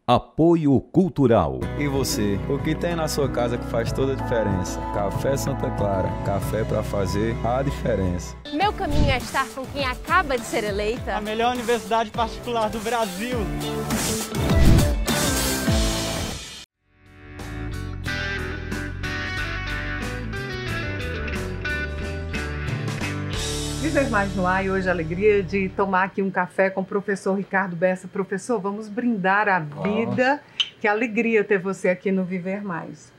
Apoio Cultural. E você, o que tem na sua casa que faz toda a diferença? Café Santa Clara, café para fazer a diferença. Meu caminho é estar com quem acaba de ser eleita a melhor universidade particular do Brasil. Viver Mais no Ar, e hoje a alegria de tomar aqui um café com o professor Ricardo Bessa. Professor, vamos brindar a vida. Que alegria ter você aqui no Viver Mais.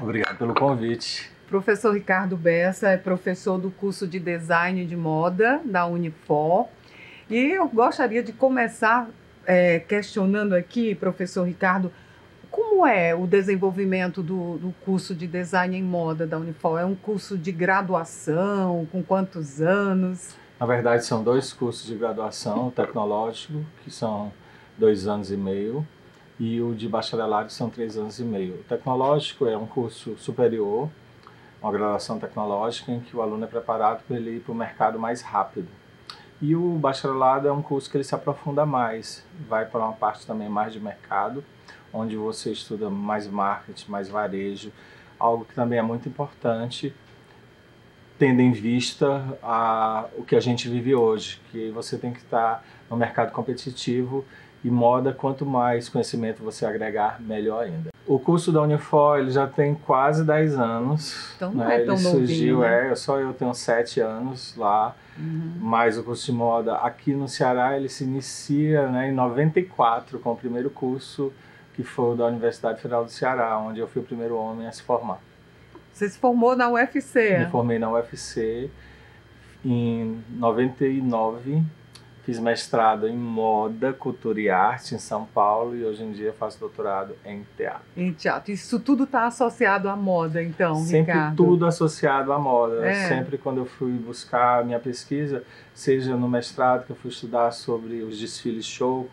Obrigado pelo convite. Professor Ricardo Bessa é professor do curso de Design de Moda da Unifor. E eu gostaria de começar questionando aqui, professor Ricardo, como é o desenvolvimento do curso de Design em Moda da Unifor? É um curso de graduação? Com quantos anos? Na verdade, são dois cursos de graduação, o tecnológico, que são 2 anos e meio, e o de bacharelado, que são 3 anos e meio. O tecnológico é um curso superior, uma graduação tecnológica, em que o aluno é preparado para ele ir para o mercado mais rápido. E o bacharelado é um curso que ele se aprofunda mais, vai para uma parte também mais de mercado, onde você estuda mais marketing, mais varejo, algo que também é muito importante, tendo em vista o que a gente vive hoje, que você tem que estar no mercado competitivo e moda, quanto mais conhecimento você agregar, melhor ainda. O curso da Unifor ele já tem quase 10 anos. Então não é tão ele novinho, surgiu, né? Só eu tenho 7 anos lá, mas o curso de moda aqui no Ceará ele se inicia em 94 com o primeiro curso, que foi o da Universidade Federal do Ceará, onde eu fui o primeiro homem a se formar. Você se formou na UFC? Me formei na UFC em 99, fiz mestrado em Moda, Cultura e Arte em São Paulo e hoje em dia faço doutorado em teatro. Em teatro. Isso tudo está associado à moda, então, Sempre Ricardo? tudo associado à moda. Sempre quando eu fui buscar a minha pesquisa, seja no mestrado que eu fui estudar sobre os desfiles show,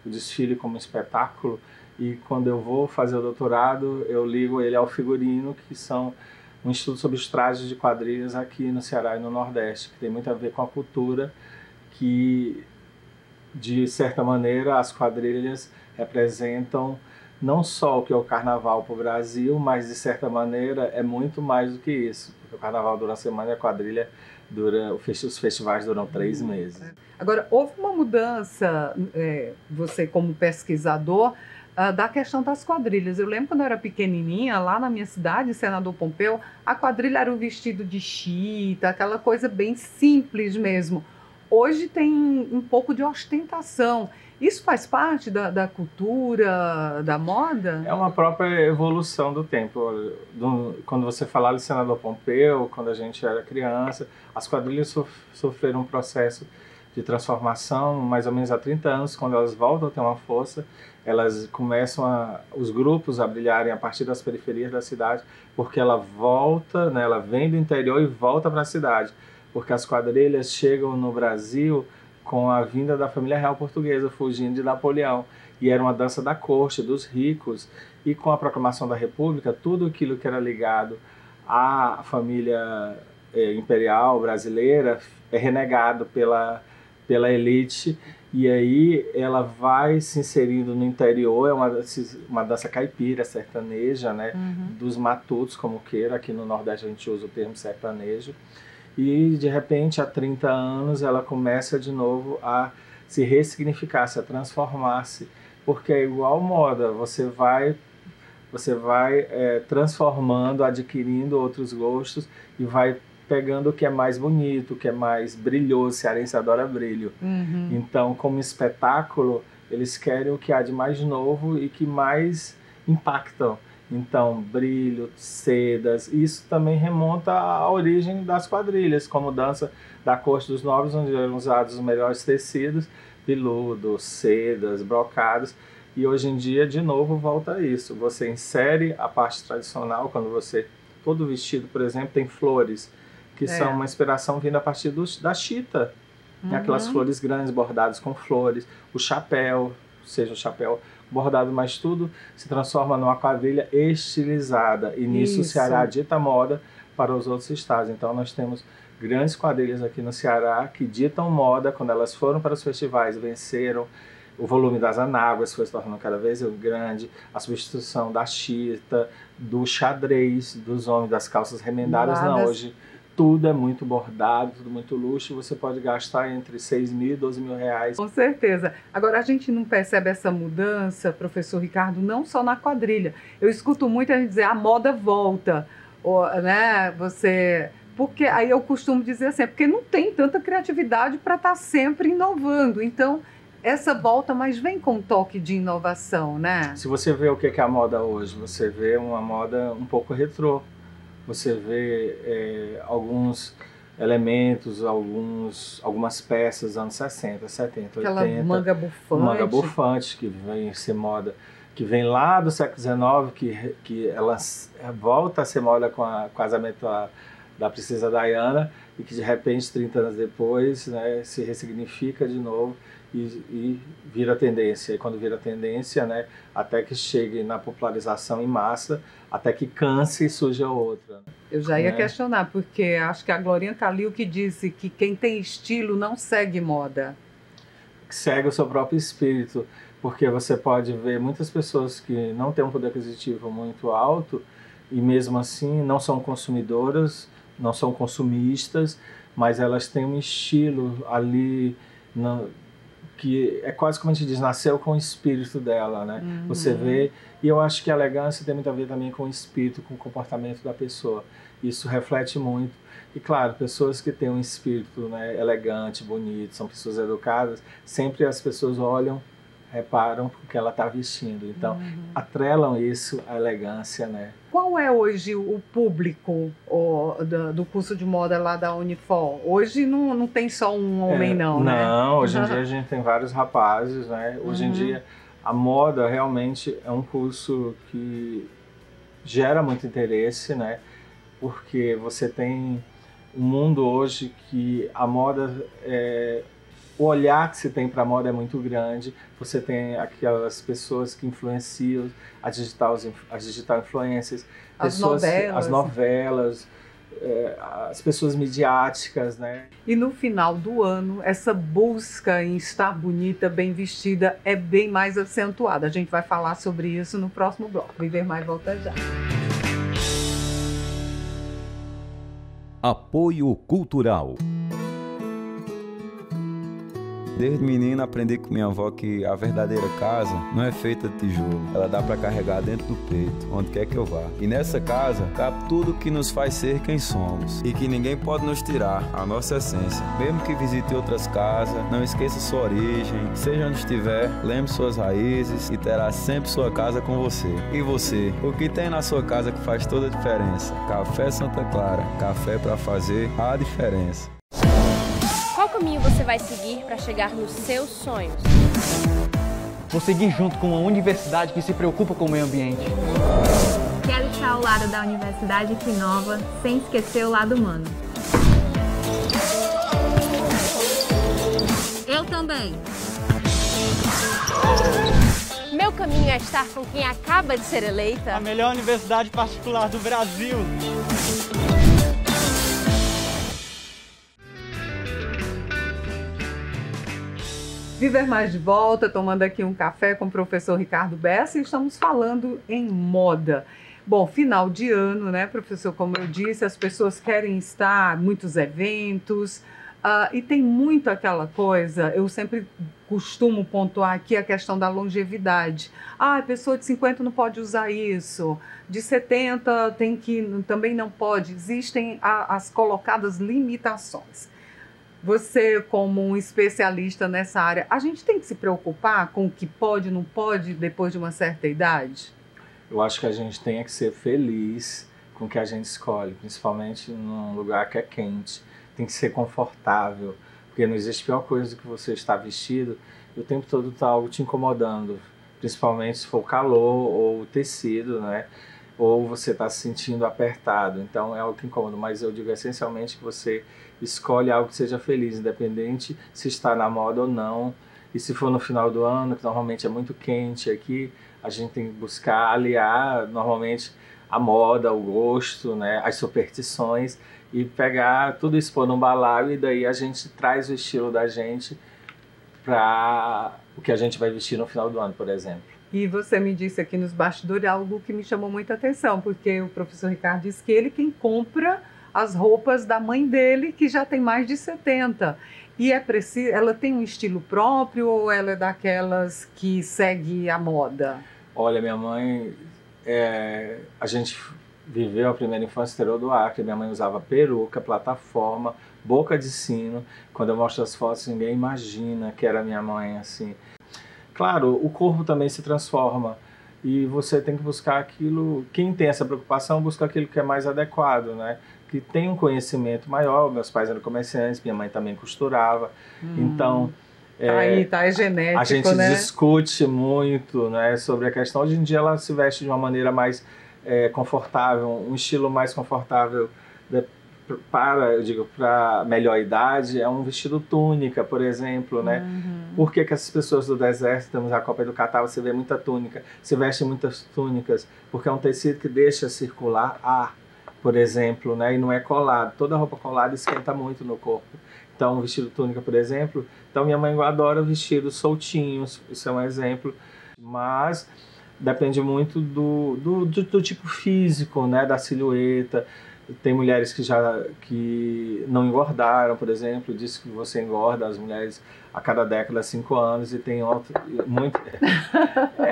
o desfile como espetáculo, e quando eu vou fazer o doutorado, eu ligo ele ao figurino, que são um estudo sobre os trajes de quadrilhas aqui no Ceará e no Nordeste, que tem muito a ver com a cultura, que, de certa maneira, as quadrilhas representam não só o que é o carnaval para o Brasil, mas, de certa maneira, é muito mais do que isso, porque o carnaval dura uma semana e a quadrilha os festivais duram 3 meses. Agora, houve uma mudança, você como pesquisador, da questão das quadrilhas. Eu lembro quando eu era pequenininha, lá na minha cidade, Senador Pompeu, a quadrilha era o vestido de chita, aquela coisa bem simples mesmo. Hoje tem um pouco de ostentação. Isso faz parte da cultura, da moda? É uma própria evolução do tempo. Quando você falava de Senador Pompeu, quando a gente era criança, as quadrilhas sofreram um processo de transformação mais ou menos há 30 anos, quando elas voltam a ter uma força, elas começam os grupos a brilharem a partir das periferias da cidade, porque ela volta, ela vem do interior e volta para a cidade, porque as quadrilhas chegam no Brasil com a vinda da família real portuguesa, fugindo de Napoleão, e era uma dança da corte, dos ricos, e com a proclamação da República, tudo aquilo que era ligado à família imperial brasileira é renegado pela elite, e aí ela vai se inserindo no interior, é uma dança caipira, sertaneja, dos matutos, como queira, aqui no Nordeste a gente usa o termo sertanejo, e de repente há 30 anos ela começa de novo a se ressignificar, a transformar-se, porque é igual moda, você vai transformando, adquirindo outros gostos e vai pegando o que é mais bonito, o que é mais brilhoso. O cearense adora brilho. Então, como espetáculo, eles querem o que há de mais novo e que mais impactam. Então, brilho, sedas, isso também remonta à origem das quadrilhas, como dança da corte dos nobres, onde eram usados os melhores tecidos, veludo, sedas, brocados. E hoje em dia, de novo, volta a isso. Você insere a parte tradicional, todo vestido, por exemplo, tem flores, que são uma inspiração vindo a partir da chita. Aquelas flores grandes bordadas com flores, o chapéu, seja o chapéu bordado, mas tudo se transforma numa quadrilha estilizada. E nisso o Ceará dita moda para os outros estados. Então nós temos grandes quadrilhas aqui no Ceará que ditam moda. Quando elas foram para os festivais, venceram o volume das anáguas foi se tornando cada vez grande, a substituição da chita, do xadrez, dos homens, das calças remendadas, não, hoje tudo é muito bordado, tudo muito luxo, você pode gastar entre 6 mil e 12 mil reais. Com certeza. Agora, a gente não percebe essa mudança, professor Ricardo, não só na quadrilha. Eu escuto muito a gente dizer, a moda volta, né, porque aí eu costumo dizer assim, porque não tem tanta criatividade para estar sempre inovando, então essa volta, mas vem com um toque de inovação, né? Se você vê o que é a moda hoje, você vê uma moda um pouco retrô. Você vê alguns elementos, algumas peças anos 60, 70, Aquela 80. manga bufante. Manga bufante, que vem ser moda, que vem lá do século XIX, que ela volta a ser moda com o casamento da princesa Diana, e que de repente, 30 anos depois, né, se ressignifica de novo e vira tendência. E quando vira tendência, né, até que chegue na popularização em massa, até que canse e surja outra. Eu já ia questionar, porque acho que a Glorinha Calil que disse que quem tem estilo não segue moda. Segue o seu próprio espírito, porque você pode ver muitas pessoas que não têm um poder aquisitivo muito alto e mesmo assim não são consumidoras, não são consumistas, mas elas têm um estilo ali que é quase como a gente diz, nasceu com o espírito dela, né? Uhum. Você vê, e eu acho que a elegância tem muito a ver também com o espírito, com o comportamento da pessoa. Isso reflete muito. E claro, pessoas que têm um espírito, né, elegante, bonito, são pessoas educadas, sempre as pessoas olham, reparam o que ela está vestindo. Então, atrelam isso à elegância, né? Qual é hoje o público do curso de moda lá da Unifor? Hoje não tem só um homem, né? Não, hoje em dia a gente tem vários rapazes, né? Hoje em dia a moda realmente é um curso que gera muito interesse, né? Porque você tem um mundo hoje que a moda o olhar que se tem para a moda é muito grande. Você tem aquelas pessoas que influenciam as digital influencers, as novelas, as pessoas midiáticas, né? E no final do ano, essa busca em estar bonita, bem vestida, é bem mais acentuada. A gente vai falar sobre isso no próximo bloco. Viver Mais volta já. Apoio Cultural. Desde menino aprendi com minha avó que a verdadeira casa não é feita de tijolo. Ela dá para carregar dentro do peito, onde quer que eu vá. E nessa casa cabe tudo que nos faz ser quem somos. E que ninguém pode nos tirar a nossa essência. Mesmo que visite outras casas, não esqueça sua origem. Seja onde estiver, lembre suas raízes e terá sempre sua casa com você. E você, o que tem na sua casa que faz toda a diferença? Café Santa Clara, café para fazer a diferença. Qual caminho você vai seguir para chegar nos seus sonhos? Vou seguir junto com uma universidade que se preocupa com o meio ambiente. Quero estar ao lado da universidade que inova, sem esquecer o lado humano. Eu também. Meu caminho é estar com quem acaba de ser eleita a melhor universidade particular do Brasil. Viver Mais de volta, tomando aqui um café com o professor Ricardo Bessa e estamos falando em moda. Bom, final de ano, né, professor? Como eu disse, as pessoas querem estar em muitos eventos e tem muito aquela coisa, eu sempre costumo pontuar aqui a questão da longevidade. A pessoa de 50 não pode usar isso, de 70 também não pode. Existem as colocadas limitações. Você, como um especialista nessa área, a gente tem que se preocupar com o que pode e não pode depois de uma certa idade? Eu acho que a gente tem que ser feliz com o que a gente escolhe, principalmente num lugar que é quente. Tem que ser confortável, porque não existe pior coisa do que você estar vestido e o tempo todo tá algo te incomodando, principalmente se for o calor ou o tecido, né? Ou você está se sentindo apertado, então é algo que incomoda, mas eu digo essencialmente que você escolhe algo que seja feliz, independente se está na moda ou não, e se for no final do ano, que normalmente é muito quente aqui, a gente tem que buscar aliar normalmente a moda, o gosto, né, as superstições, e pegar tudo isso, pôr num balaio, e daí a gente traz o estilo da gente para o que a gente vai vestir no final do ano, por exemplo. E você me disse aqui nos bastidores algo que me chamou muita atenção, porque o professor Ricardo disse que ele quem compra as roupas da mãe dele, que já tem mais de 70. E é preciso, ela tem um estilo próprio ou ela é daquelas que segue a moda? Olha, minha mãe, a gente viveu a primeira infância no interior do Acre. Minha mãe usava peruca, plataforma, boca de sino. Quando eu mostro as fotos, ninguém imagina que era minha mãe assim. Claro, o corpo também se transforma e você tem que buscar aquilo, quem tem essa preocupação, busca aquilo que é mais adequado, né? Que tem um conhecimento maior. Meus pais eram comerciantes, minha mãe também costurava, então... é genético, a gente né? discute muito, né, sobre a questão. Hoje em dia ela se veste de uma maneira mais confortável, um estilo mais confortável para melhor idade, é um vestido túnica, por exemplo, né? Por que essas pessoas do deserto, temos a Copa do Catar, você vê muita túnica, se veste muitas túnicas, porque é um tecido que deixa circular ar, por exemplo, né? E não é colado. Toda roupa colada esquenta muito no corpo. Então, um vestido túnica, por exemplo. Então, minha mãe adora vestidos soltinhos, isso é um exemplo. Mas depende muito do tipo físico, né? Da silhueta. Tem mulheres que não engordaram, por exemplo. Diz que você engorda, as mulheres a cada década, 5 anos, e tem muito...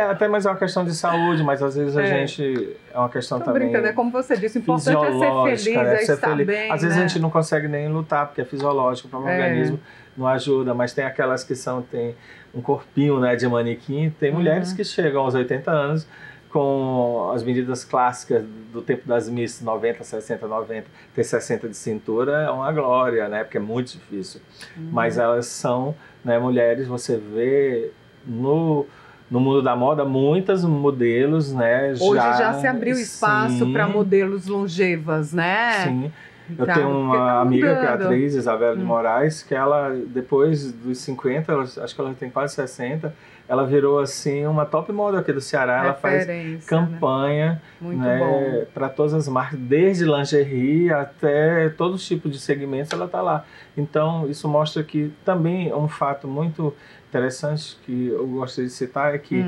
até mais é uma questão de saúde, mas às vezes a gente... É uma questão também... Brincando, como você disse, o importante é ser feliz, né? estar bem, às vezes né? a gente não consegue nem lutar, porque é fisiológico, para o organismo não ajuda, mas tem aquelas que tem um corpinho, né, de manequim. Tem mulheres que chegam aos 80 anos com as medidas clássicas do tempo das Miss, 90, 60, 90, ter 60 de cintura é uma glória, né? Porque é muito difícil. Mas elas são, né, mulheres, você vê no mundo da moda muitas modelos, né? Hoje já se abriu espaço para modelos longevas, né? Sim. Eu tenho uma amiga que é atriz, Isabela de Moraes, que ela, depois dos 50, acho que ela tem quase 60, ela virou assim uma top model aqui do Ceará. Ela faz campanha, né, para todas as marcas, desde lingerie até todos os tipos de segmentos, ela está lá. Então isso mostra que também um fato muito interessante que eu gostaria de citar é que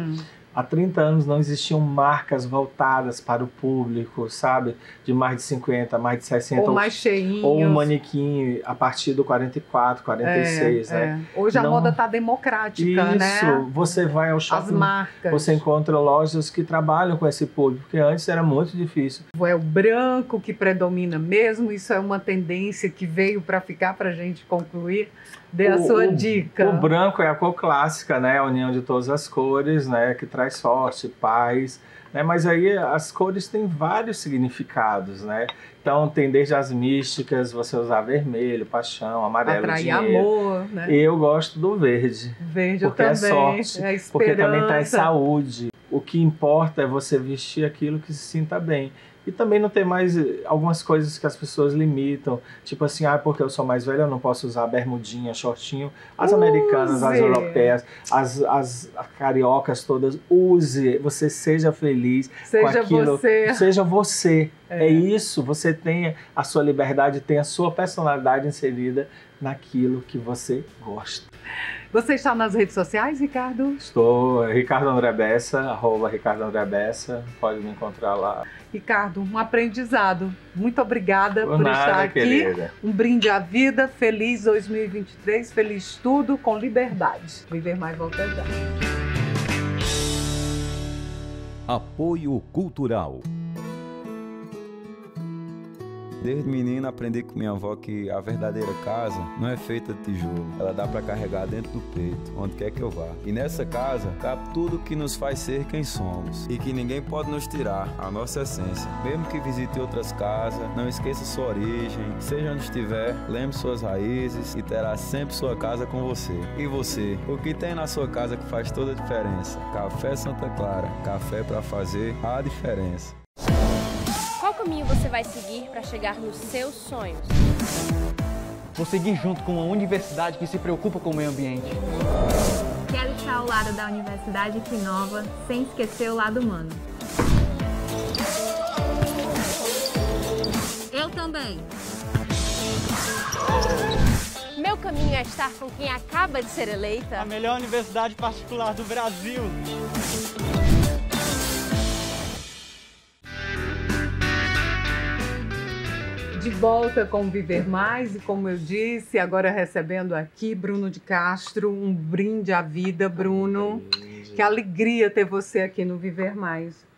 há 30 anos não existiam marcas voltadas para o público, sabe? De mais de 50, mais de 60. Ou mais cheinhos. Ou um manequim a partir do 44, 46, né? Hoje a moda está democrática, né? Isso, você vai ao shopping, as marcas. Você encontra lojas que trabalham com esse público, porque antes era muito difícil. É o branco que predomina mesmo, isso é uma tendência que veio para ficar, para a gente concluir. Dê a sua dica. O branco é a cor clássica, né? A união de todas as cores, né? Que traz sorte, paz, né? Mas aí as cores têm vários significados, né? Então tem desde as místicas, você usar vermelho, paixão, amarelo, atrair dinheiro. Amor, né? Eu gosto do verde. Verde porque também, é sorte, é esperança. porque também traz saúde. O que importa é você vestir aquilo que se sinta bem. E também não ter mais algumas coisas que as pessoas limitam. Tipo assim, porque eu sou mais velha, eu não posso usar bermudinha, shortinho. As americanas, as europeias, as cariocas todas, use. Você seja feliz com aquilo. Seja você. É isso, você tem a sua liberdade, tem a sua personalidade inserida naquilo que você gosta. Você está nas redes sociais, Ricardo? Estou, Ricardo André Bessa, @Ricardo André Bessa, pode me encontrar lá. Ricardo, um aprendizado. Muito obrigada por nada, estar aqui. Querida. Um brinde à vida, feliz 2023, feliz tudo, com liberdade. Viver mais, volta já. Apoio Cultural. Desde menino aprendi com minha avó que a verdadeira casa não é feita de tijolo. Ela dá para carregar dentro do peito, onde quer que eu vá. E nessa casa cabe tudo que nos faz ser quem somos. E que ninguém pode nos tirar a nossa essência. Mesmo que visite outras casas, não esqueça sua origem. Seja onde estiver, lembre suas raízes e terá sempre sua casa com você. E você? O que tem na sua casa que faz toda a diferença? Café Santa Clara. Café para fazer a diferença. Qual caminho você vai seguir para chegar nos seus sonhos? Vou seguir junto com uma universidade que se preocupa com o meio ambiente. Quero estar ao lado da Universidade que inova, sem esquecer o lado humano. Eu também. Meu caminho é estar com quem acaba de ser eleita A melhor universidade particular do Brasil. De volta com Viver Mais e, como eu disse, agora recebendo aqui Bruno de Castro, um brinde à vida, Bruno. Que alegria ter você aqui no Viver Mais.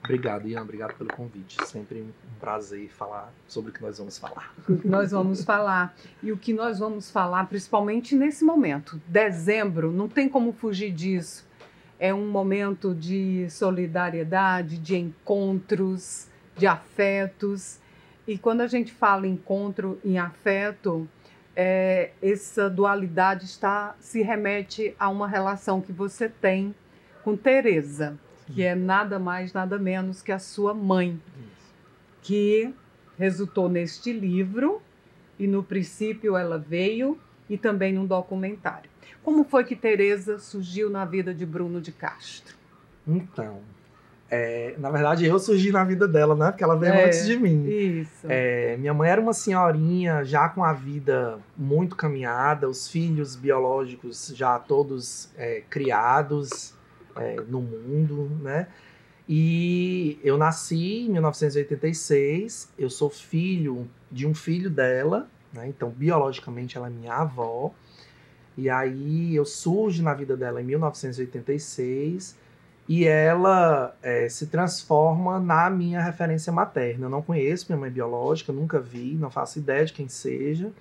Obrigado, Ian. Obrigado pelo convite. Sempre um prazer falar sobre o que nós vamos falar. O que nós vamos falar. E o que nós vamos falar, principalmente nesse momento. Dezembro, não tem como fugir disso. É um momento de solidariedade, de encontros, de afetos. E quando a gente fala encontro em afeto, essa dualidade se remete a uma relação que você tem com Tereza, que é nada mais, nada menos que a sua mãe, que resultou neste livro, e no princípio ela veio, e também num documentário. Como foi que Tereza surgiu na vida de Bruno de Castro? Então, na verdade eu surgi na vida dela, né? Porque ela veio antes de mim. Isso. Minha mãe era uma senhorinha já com a vida muito caminhada, os filhos biológicos já todos criados no mundo, né? E eu nasci em 1986, eu sou filho de um filho dela, né? Então biologicamente ela é minha avó. E aí eu surjo na vida dela em 1986 e ela se transforma na minha referência materna. Eu não conheço minha mãe biológica, nunca vi, não faço ideia de quem seja.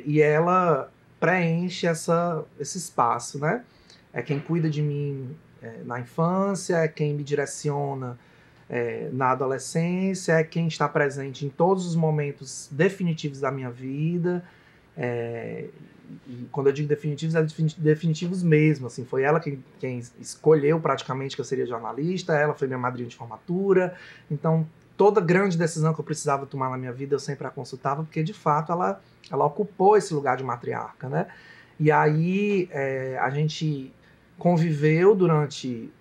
E ela preenche esse espaço, né? É quem cuida de mim na infância, é quem me direciona na adolescência, é quem está presente em todos os momentos definitivos da minha vida. E quando eu digo definitivos, é definitivos mesmo. Assim, foi ela quem escolheu praticamente que eu seria jornalista, ela foi minha madrinha de formatura. Então, toda grande decisão que eu precisava tomar na minha vida, eu sempre a consultava, porque de fato ela ocupou esse lugar de matriarca, né? E aí a gente conviveu durante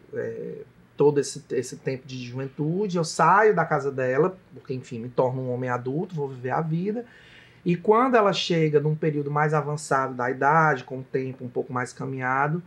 todo esse tempo de juventude. Eu saio da casa dela, porque, enfim, me torno um homem adulto, vou viver a vida. E quando ela chega num período mais avançado da idade, com o tempo um pouco mais caminhado,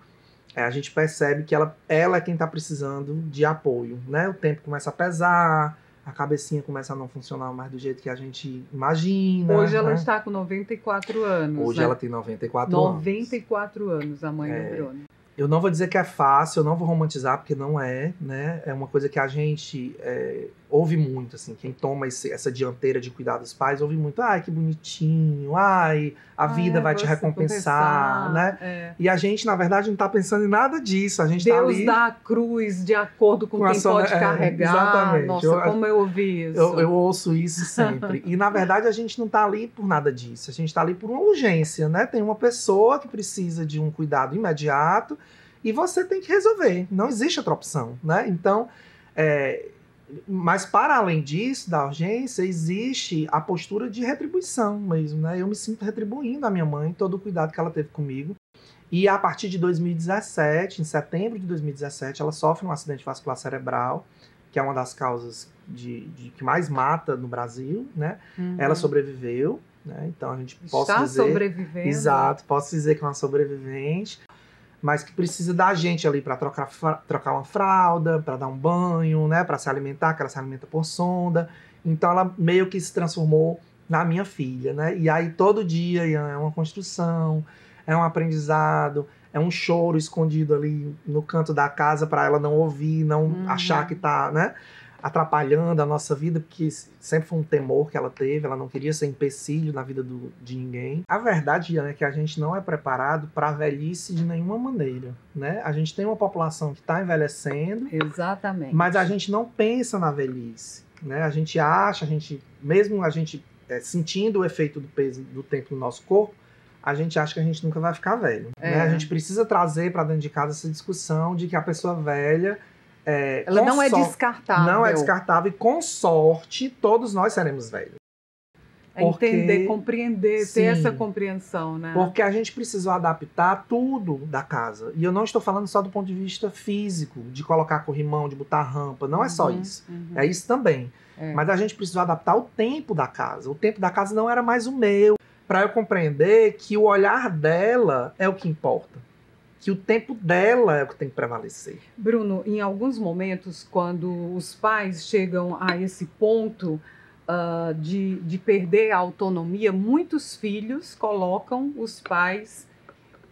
a gente percebe que ela é quem está precisando de apoio, né? O tempo começa a pesar, a cabecinha começa a não funcionar mais do jeito que a gente imagina. Hoje ela está com 94 anos. Hoje, né? Ela tem 94 anos. 94 anos, a mãe do Bruno. Eu não vou dizer que é fácil, eu não vou romantizar, porque não é, né? É uma coisa que a gente ouve muito, assim. Quem toma essa dianteira de cuidar dos pais, ouve muito. Ai, que bonitinho. Ai, a vida vai te recompensar, né? E a gente, na verdade, não tá pensando em nada disso. A gente Deus tá ali... dá a cruz de acordo com quem pode carregar. Exatamente. Nossa, como eu ouvi isso. Eu ouço isso sempre. E, na verdade, a gente não tá ali por nada disso. A gente tá ali por uma urgência, né? Tem uma pessoa que precisa de um cuidado imediato e você tem que resolver. Não existe outra opção, né? Então, mas para além disso, da urgência, existe a postura de retribuição mesmo, né? Eu me sinto retribuindo a minha mãe todo o cuidado que ela teve comigo. E a partir de 2017, em setembro de 2017, ela sofre um acidente vascular cerebral, que é uma das causas que mais mata no Brasil, né? Uhum. Ela sobreviveu, né? Então a gente pode dizer... Está sobrevivendo. Exato, posso dizer que é uma sobrevivente, mas que precisa da gente ali para trocar uma fralda, para dar um banho, né? Para se alimentar, que ela se alimenta por sonda. Então ela meio que se transformou na minha filha, né? E aí todo dia é uma construção, é um aprendizado, é um choro escondido ali no canto da casa para ela não ouvir, não achar que tá, né, atrapalhando a nossa vida, porque sempre foi um temor que ela teve, ela não queria ser empecilho na vida de ninguém. A verdade é que a gente não é preparado para a velhice de nenhuma maneira, né? A gente tem uma população que está envelhecendo. Exatamente. Mas a gente não pensa na velhice, né? A gente acha, mesmo a gente sentindo o efeito do peso do tempo no nosso corpo, a gente acha que a gente nunca vai ficar velho. Né? A gente precisa trazer para dentro de casa essa discussão de que a pessoa velha... ela não é descartável. Não é descartável e, com sorte, todos nós seremos velhos. Entender, compreender, ter essa compreensão, né? Porque a gente precisou adaptar tudo da casa. E eu não estou falando só do ponto de vista físico, de colocar corrimão, de botar rampa. Não é só isso. É isso também. Mas a gente precisou adaptar o tempo da casa. O tempo da casa não era mais o meu. para eu compreender que o olhar dela é o que importa, que o tempo dela é o que tem que prevalecer. Bruno, em alguns momentos, quando os pais chegam a esse ponto de perder a autonomia, muitos filhos colocam os pais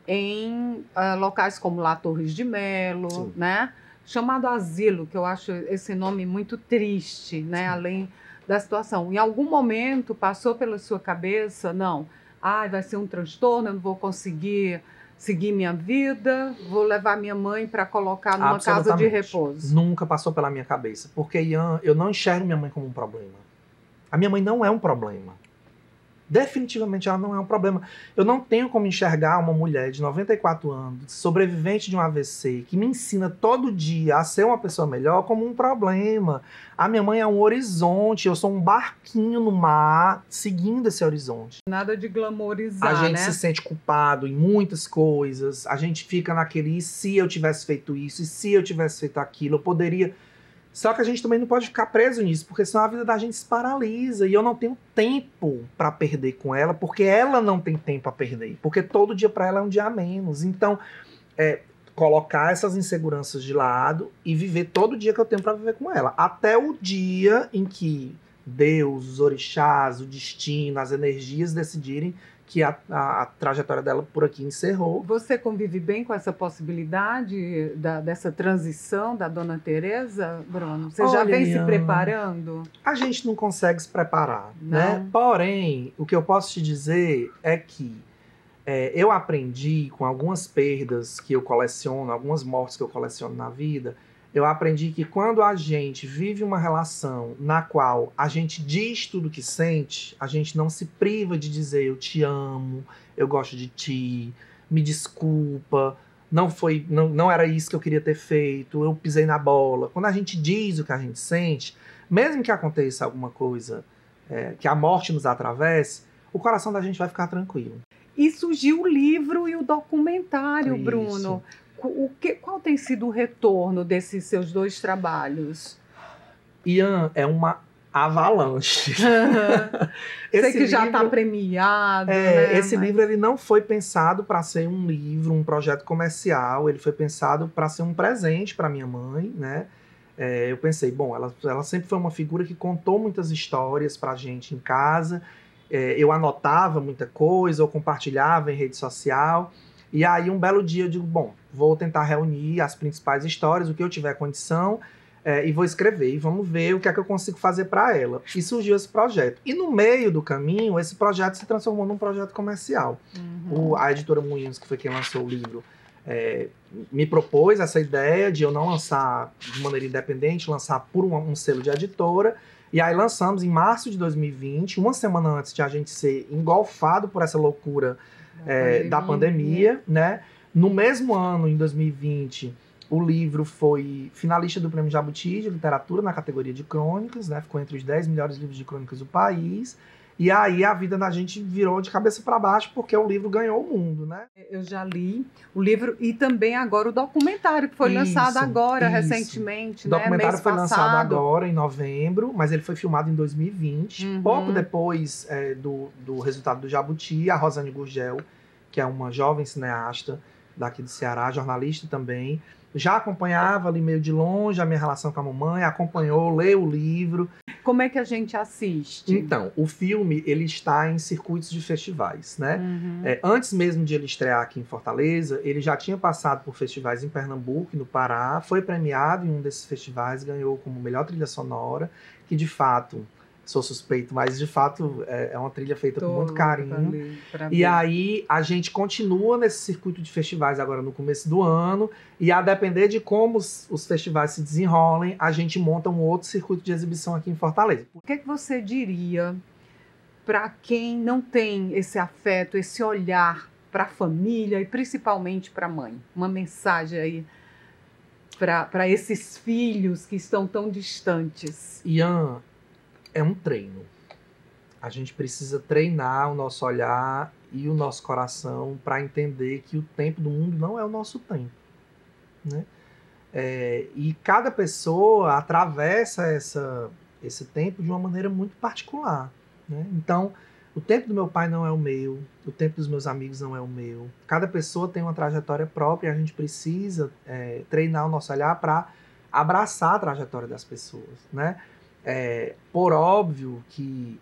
em locais como lá Torres de Melo, né? Chamado asilo, que eu acho esse nome muito triste, né? Além da situação. Em algum momento passou pela sua cabeça, não, vai ser um transtorno, eu não vou conseguir seguir minha vida, vou levar minha mãe para colocar numa casa de repouso. Nunca passou pela minha cabeça, porque, Ian, eu não enxergo minha mãe como um problema. A minha mãe não é um problema. Definitivamente ela não é um problema. Eu não tenho como enxergar uma mulher de 94 anos, sobrevivente de um AVC, que me ensina todo dia a ser uma pessoa melhor, como um problema. A minha mãe é um horizonte, eu sou um barquinho no mar, seguindo esse horizonte. Nada de glamorizar, A gente né? se sente culpado em muitas coisas, a gente fica naquele, e se eu tivesse feito isso, e se eu tivesse feito aquilo, eu poderia... Só que a gente também não pode ficar preso nisso, porque senão a vida da gente se paralisa. E eu não tenho tempo para perder com ela, porque ela não tem tempo a perder. Porque todo dia para ela é um dia a menos. Então, colocar essas inseguranças de lado e viver todo dia que eu tenho para viver com ela. Até o dia em que Deus, os orixás, o destino, as energias decidirem que a trajetória dela por aqui encerrou. Você convive bem com essa possibilidade dessa transição da Dona Teresa, Bruno? Você já vem se preparando? A gente não consegue se preparar, né? Porém, o que eu posso te dizer é que eu aprendi com algumas perdas que eu coleciono, algumas mortes que eu coleciono na vida, eu aprendi que quando a gente vive uma relação na qual a gente diz tudo que sente, a gente não se priva de dizer eu te amo, eu gosto de ti, me desculpa, não era isso que eu queria ter feito, eu pisei na bola. Quando a gente diz o que a gente sente, mesmo que aconteça alguma coisa, que a morte nos atravesse, o coração da gente vai ficar tranquilo. E surgiu o livro e o documentário, Bruno. Qual tem sido o retorno desses seus dois trabalhos? Ian, é uma avalanche. Sei que já está premiado. Esse livro ele não foi pensado para ser um livro, um projeto comercial. Ele foi pensado para ser um presente para minha mãe, né? Eu pensei, bom, ela sempre foi uma figura que contou muitas histórias para a gente em casa. Eu anotava muita coisa, ou compartilhava em rede social. E aí, um belo dia, eu digo, bom, vou tentar reunir as principais histórias, o que eu tiver condição, e vou escrever, e vamos ver o que é que eu consigo fazer para ela. E surgiu esse projeto. E no meio do caminho, esse projeto se transformou num projeto comercial. A editora Moinhos, que foi quem lançou o livro, me propôs essa ideia de eu não lançar de maneira independente, lançar por um selo de editora. E aí lançamos em março de 2020, uma semana antes de a gente ser engolfado por essa loucura da pandemia, né? No mesmo ano, em 2020, o livro foi finalista do Prêmio Jabuti de Literatura na categoria de crônicas, né? Ficou entre os 10 melhores livros de crônicas do país. E aí a vida da gente virou de cabeça para baixo, porque o livro ganhou o mundo, né? Eu já li o livro e também agora o documentário, que foi lançado agora, recentemente, né? O documentário foi lançado agora, em novembro, mas ele foi filmado em 2020. Pouco depois do resultado do Jabuti, a Rosane Gurgel, que é uma jovem cineasta daqui do Ceará, jornalista também, já acompanhava ali meio de longe a minha relação com a mamãe, acompanhou, leu o livro. Como é que a gente assiste? Então, o filme, ele está em circuitos de festivais, né? Antes mesmo de ele estrear aqui em Fortaleza, ele já tinha passado por festivais em Pernambuco e no Pará, foi premiado em um desses festivais, ganhou como melhor trilha sonora, que de fato, sou suspeito, mas de fato é uma trilha feita com muito carinho. E aí a gente continua nesse circuito de festivais agora no começo do ano, e a depender de como os festivais se desenrolem, a gente monta um outro circuito de exibição aqui em Fortaleza. O que você diria para quem não tem esse afeto, esse olhar para a família e principalmente para a mãe? Uma mensagem aí para esses filhos que estão tão distantes. Ian, é um treino. A gente precisa treinar o nosso olhar e o nosso coração para entender que o tempo do mundo não é o nosso tempo, né? E cada pessoa atravessa esse tempo de uma maneira muito particular, né? Então, O tempo do meu pai não é o meu, o tempo dos meus amigos não é o meu. Cada pessoa tem uma trajetória própria e a gente precisa treinar o nosso olhar para abraçar a trajetória das pessoas, né? Por óbvio que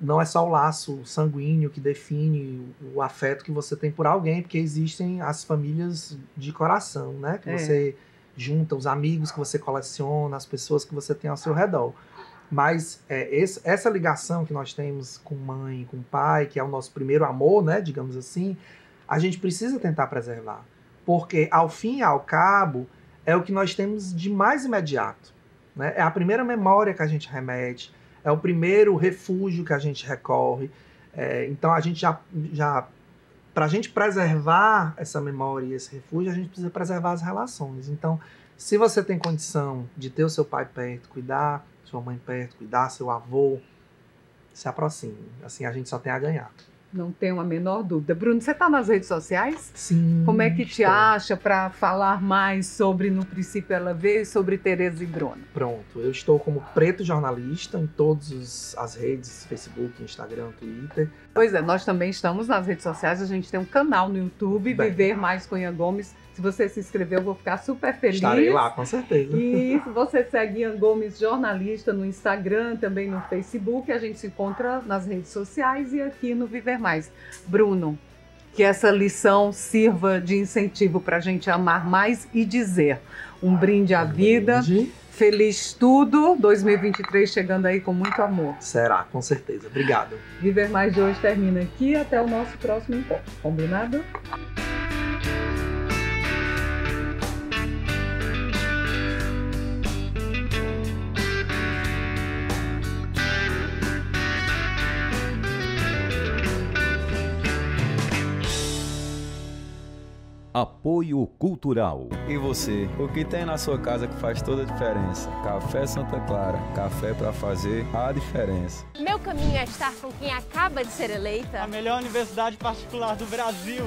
não é só o laço sanguíneo que define o afeto que você tem por alguém, porque existem as famílias de coração, né? Que você junta, os amigos que você coleciona, as pessoas que você tem ao seu redor. Mas essa ligação que nós temos com mãe, com pai, que é o nosso primeiro amor, né? Digamos assim, a gente precisa tentar preservar. Porque, ao fim e ao cabo, é o que nós temos de mais imediato, né? É a primeira memória que a gente remete, é o primeiro refúgio que a gente recorre. Então, a gente para a gente preservar essa memória e esse refúgio, a gente precisa preservar as relações. Então, se você tem condição de ter o seu pai perto, cuidar sua mãe perto, cuidar seu avô, se aproxime. Assim, a gente só tem a ganhar. Não tenho a menor dúvida. Bruno, você está nas redes sociais? Sim. Como é que te acha para falar mais sobre No Princípio Ela Veio e sobre Tereza e Bruno? Pronto, eu estou como Preto Jornalista em todas as redes, Facebook, Instagram, Twitter. Pois é, nós também estamos nas redes sociais, a gente tem um canal no YouTube, Viver Mais com Ian Gomes. Se você se inscreveu, eu vou ficar super feliz. Estarei lá, com certeza. E se você segue Ian Gomes Jornalista no Instagram, também no Facebook, a gente se encontra nas redes sociais e aqui no Viver Mais. Bruno, que essa lição sirva de incentivo para a gente amar mais e dizer. Um brinde à vida, feliz tudo, 2023 chegando aí com muito amor. Será, com certeza. Obrigado. Viver Mais de hoje termina aqui, até o nosso próximo encontro. Combinado? Apoio Cultural. E você, o que tem na sua casa que faz toda a diferença? Café Santa Clara, café para fazer a diferença. Meu caminho é estar com quem acaba de ser eleita. A melhor universidade particular do Brasil.